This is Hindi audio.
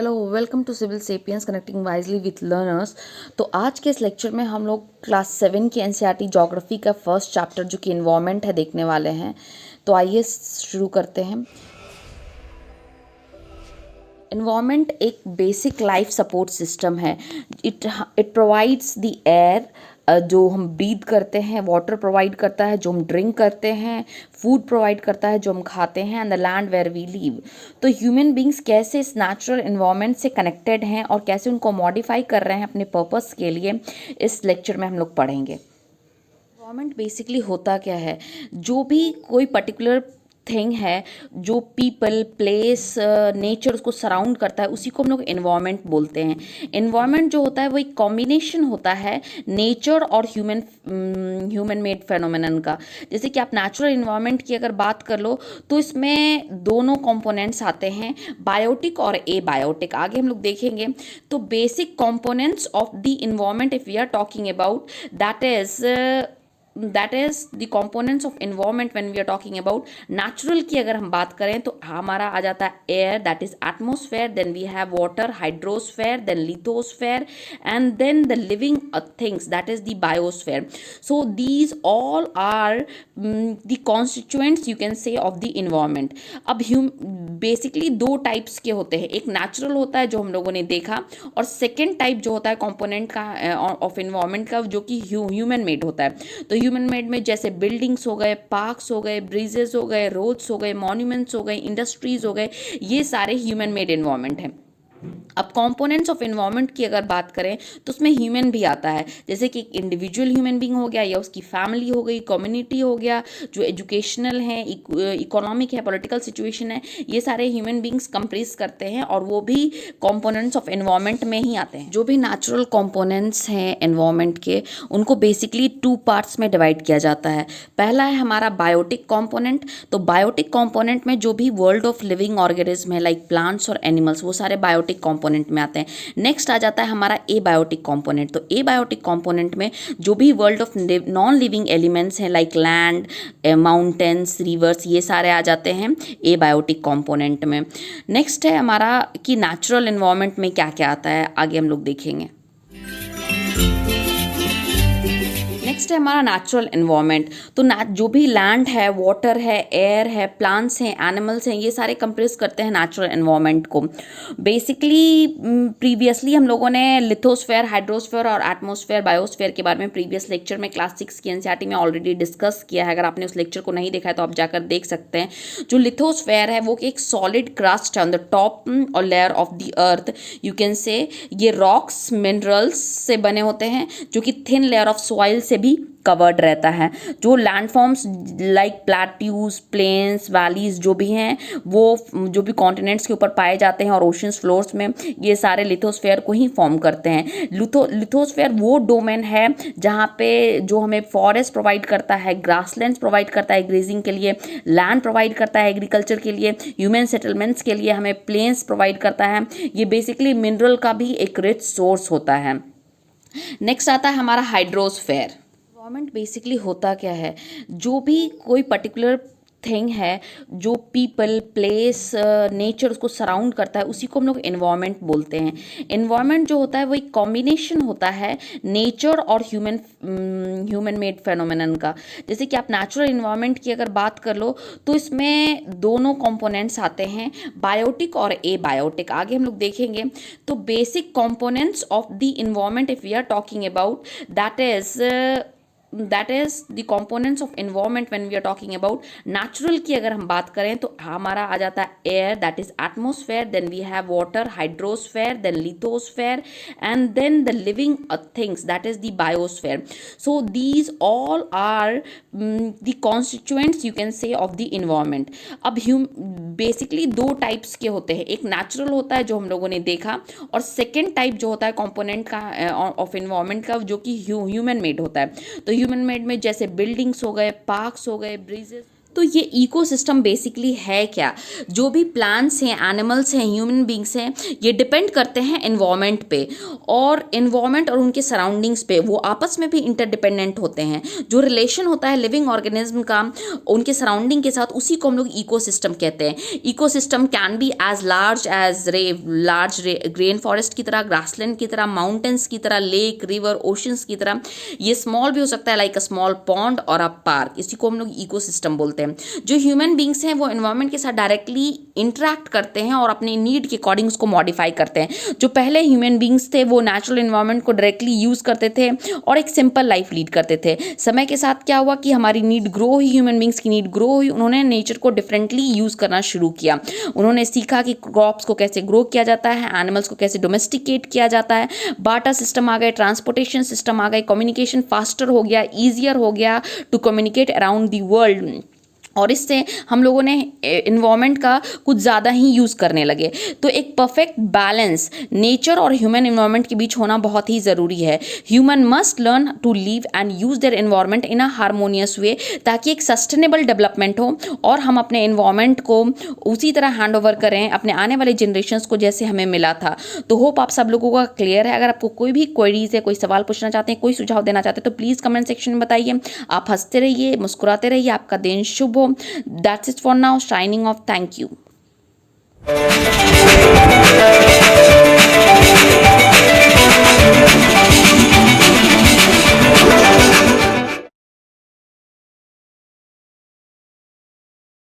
Hello welcome to Civil Sapiens connecting wisely with learners. तो आज के इस लेक्चर में हम लोग क्लास 7 की एनसीईआरटी ज्योग्राफी का फर्स्ट चैप्टर जो कि इन्वायरमेंट है देखने वाले हैं। तो आइए शुरू करते हैं। इन्वायरमेंट एक बेसिक लाइफ सपोर्ट सिस्टम है। इट प्रोवाइड्स द एयर जो हम ब्रीथ करते हैं, वाटर प्रोवाइड करता है जो हम ड्रिंक करते हैं, फूड प्रोवाइड करता है जो हम खाते हैं, and the land where we live. तो ह्यूमन बींग्स कैसे इस नेचुरल इन्वायरमेंट से कनेक्टेड हैं और कैसे उनको मॉडिफाई कर रहे हैं अपने पर्पस के लिए, इस लेक्चर में हम लोग पढ़ेंगे। इन्वायरमेंट बेसिकली होता क्या है? जो भी कोई पर्टिकुलर थिंग है, जो पीपल, प्लेस, नेचर उसको सराउंड करता है, उसी को हम लोग इन्वायरमेंट बोलते हैं। इन्वायरमेंट जो होता है वो एक कॉम्बिनेशन होता है नेचर और ह्यूमन मेड फेनोमेनन का। जैसे कि आप नेचुरल इन्वायरमेंट की अगर बात कर लो तो इसमें दोनों कंपोनेंट्स आते हैं, बायोटिक और ए बायोटिक। आगे हम लोग देखेंगे। तो basic components of the environment if we are talking about, that is the components of environment when we are talking about natural की अगर हम बात करें तो हमारा आ जाता है air, that is atmosphere, then we have water, hydrosphere, then lithosphere, and then the living things, that is the biosphere. So these all are the constituents you can say of the environment. अब बेसिकली दो टाइप्स के होते हैं, एक नेचुरल होता है जो हम लोगों ने देखा, और सेकेंड टाइप जो होता है कॉम्पोनेंट का ऑफ इन्वायरमेंट का, जो कि ह्यूमन मेड होता है। तो ह्यूमन मेड में जैसे बिल्डिंग्स हो गए, पार्क्स हो गए, ब्रिजेस हो गए, रोड्स हो गए, मॉन्यूमेंट्स हो गए, इंडस्ट्रीज हो गए, ये सारे ह्यूमन मेड इन्वायरमेंट हैं। अब कंपोनेंट्स ऑफ इन्वायरमेंट की अगर बात करें तो उसमें ह्यूमन भी आता है, जैसे कि एक इंडिविजुअल ह्यूमन बींग हो गया, या उसकी फैमिली हो गई, कम्युनिटी हो गया, जो एजुकेशनल है, इकोनॉमिक है, पॉलिटिकल सिचुएशन है, ये सारे ह्यूमन बींग्स कंप्रेस करते हैं और वो भी कंपोनेंट्स ऑफ इन्वायरमेंट में ही आते हैं। जो भी नेचुरल कंपोनेंट्स हैं इन्वायरमेंट के, उनको बेसिकली टू पार्ट्स में डिवाइड किया जाता है। पहला है हमारा बायोटिक कंपोनेंट। तो बायोटिक कंपोनेंट में जो भी वर्ल्ड ऑफ लिविंग ऑर्गेनिज्म है, लाइक प्लांट्स और एनिमल्स, वो सारे बायोटिक कंपोनेंट में आते हैं। नेक्स्ट आ जाता है हमारा एबायोटिक कंपोनेंट। तो एबायोटिक कंपोनेंट में जो भी world of non living elements हैं, लाइक लैंड, माउंटेन्स, रिवर्स, ये सारे आ जाते हैं एबायोटिक कंपोनेंट में। नेक्स्ट है हमारा कि नेचुरल एनवायरनमेंट में क्या क्या आता है, आगे हम लोग देखेंगे। नेक्स्ट है हमारा नेचुरल एनवायरनमेंट। तो जो भी लैंड है, वाटर है, एयर है, प्लांट्स हैं, एनिमल्स हैं, ये सारे कंप्रेस करते हैं नेचुरल एनवायरनमेंट को। बेसिकली प्रीवियसली हम लोगों ने लिथोस्फेयर, हाइड्रोस्फेयर और एटमोस्फेयर, बायोस्फेयर के बारे में प्रीवियस लेक्चर में क्लास 6 की एनसीईआरटी में ऑलरेडी डिस्कस किया है। अगर आपने उस लेक्चर को नहीं देखा है तो आप जाकर देख सकते हैं। जो लिथोस्फेयर है वो एक सॉलिड क्रस्ट है ऑन द टॉप और layer of the earth, you can से। ये रॉक्स, मिनरल्स से बने होते हैं जो कि थिन लेयर ऑफ सॉइल से भी कवर्ड रहता है। जो landforms like plateaus, plains, valleys जो भी हैं, वो जो भी कॉन्टिनेंट्स के ऊपर पाए जाते हैं और ओशंस फ्लोर्स में, ये सारे लिथोस्फेयर को ही फॉर्म करते हैं। लिथोस्फेयर वो डोमेन है जहाँ पे जो हमें फॉरेस्ट प्रोवाइड करता है, ग्रासलैंड्स प्रोवाइड करता है ग्रेजिंग के लिए, लैंड प्रोवाइड करता है एग्रीकल्चर के लिए, ह्यूमन सेटलमेंट्स के लिए हमें प्लेन्स प्रोवाइड करता है। ये बेसिकली मिनरल का भी एक रिच सोर्स होता है। नेक्स्ट आता है हमारा हाइड्रोस्फेयर। इन्वायरमेंट बेसिकली होता क्या है? जो भी कोई पर्टिकुलर थिंग है, जो पीपल, प्लेस, नेचर उसको सराउंड करता है, उसी को हम लोग इन्वायरमेंट बोलते हैं। इन्वायरमेंट जो होता है वो एक कॉम्बिनेशन होता है नेचर और ह्यूमन मेड फेनोमेनन का। जैसे कि आप नेचुरल इन्वायरमेंट की अगर बात कर लो तो इसमें दोनों कंपोनेंट्स आते हैं, बायोटिक और ए बायोटिक। आगे हम लोग देखेंगे। तो basic components of the environment if we are talking about, that is the components of environment when we are talking about natural की अगर हम बात करें तो हमारा आ जाता है air, that is atmosphere, then we have water, hydrosphere, then lithosphere, and then the living things, that is the biosphere. So these all are the constituents you can say of the environment. अब बेसिकली दो टाइप्स के होते हैं, एक नेचुरल होता है जो हम लोगों ने देखा, और सेकेंड टाइप जो होता है कॉम्पोनेंट का ऑफ इन्वायरमेंट का, जो कि ह्यूमन मेड होता है। तो ह्यूमन मेड में जैसे बिल्डिंग्स हो गए, पार्क्स हो गए, ब्रिजेस। तो ये इकोसिस्टम बेसिकली है क्या? जो भी प्लांट्स हैं, एनिमल्स हैं, ह्यूमन बींग्स हैं, ये डिपेंड करते हैं एनवायरनमेंट पे, और एनवायरनमेंट और उनके सराउंडिंग्स पे वो आपस में भी इंटरडिपेंडेंट होते हैं। जो रिलेशन होता है लिविंग ऑर्गेनिज्म का उनके सराउंडिंग के साथ, उसी को हम लोग इकोसिस्टम कहते हैं। Ecosystem can be as large as large green forest की तरह, ग्रासलैंड की तरह, माउंटेन्स की तरह, लेक, रिवर, ओशंस की तरह। ये स्मॉल भी हो सकता है, लाइक अ स्मॉल पॉन्ड और अ पार्क। इसी को हम लोग इकोसिस्टम बोलते हैं। जो ह्यूमन बींग्स हैं वो एनवायरनमेंट के साथ डायरेक्टली इंटरेक्ट करते हैं और अपने नीड के अकॉर्डिंग उसको मॉडिफाई करते हैं। जो पहले ह्यूमन बींग्स थे वो नेचुरल एनवायरनमेंट को डायरेक्टली यूज़ करते थे और एक सिंपल लाइफ लीड करते थे। समय के साथ क्या हुआ कि हमारी नीड ग्रो हुई, ह्यूमन बींग्स की नीड ग्रो हुई, उन्होंने नेचर को डिफरेंटली यूज़ करना शुरू किया। उन्होंने सीखा कि क्रॉप्स को कैसे ग्रो किया जाता है, एनिमल्स को कैसे डोमेस्टिकेट किया जाता है, बार्टर सिस्टम आ गए, ट्रांसपोर्टेशन सिस्टम आ गए, कम्युनिकेशन फास्टर हो गया, ईजियर हो गया to communicate around the world, और इससे हम लोगों ने इन्वायरमेंट का कुछ ज़्यादा ही यूज़ करने लगे। तो एक परफेक्ट बैलेंस नेचर और ह्यूमन इन्वायरमेंट के बीच होना बहुत ही ज़रूरी है। Human must learn to live and use their environment in a harmonious way, ताकि एक सस्टेनेबल डेवलपमेंट हो और हम अपने इन्वायरमेंट को उसी तरह हैंड ओवर करें अपने आने वाले जनरेशन्स को जैसे हमें मिला था। तो होप आप सब लोगों का क्लियर है। अगर आपको कोई भी क्वेरीज है, कोई सवाल पूछना चाहते हैं, कोई सुझाव देना चाहते हैं, तो प्लीज़ कमेंट सेक्शन में बताइए। आप हंसते रहिए, मुस्कुराते रहिए, आपका दिन शुभ हो। That's it for now. Signing off. Thank you.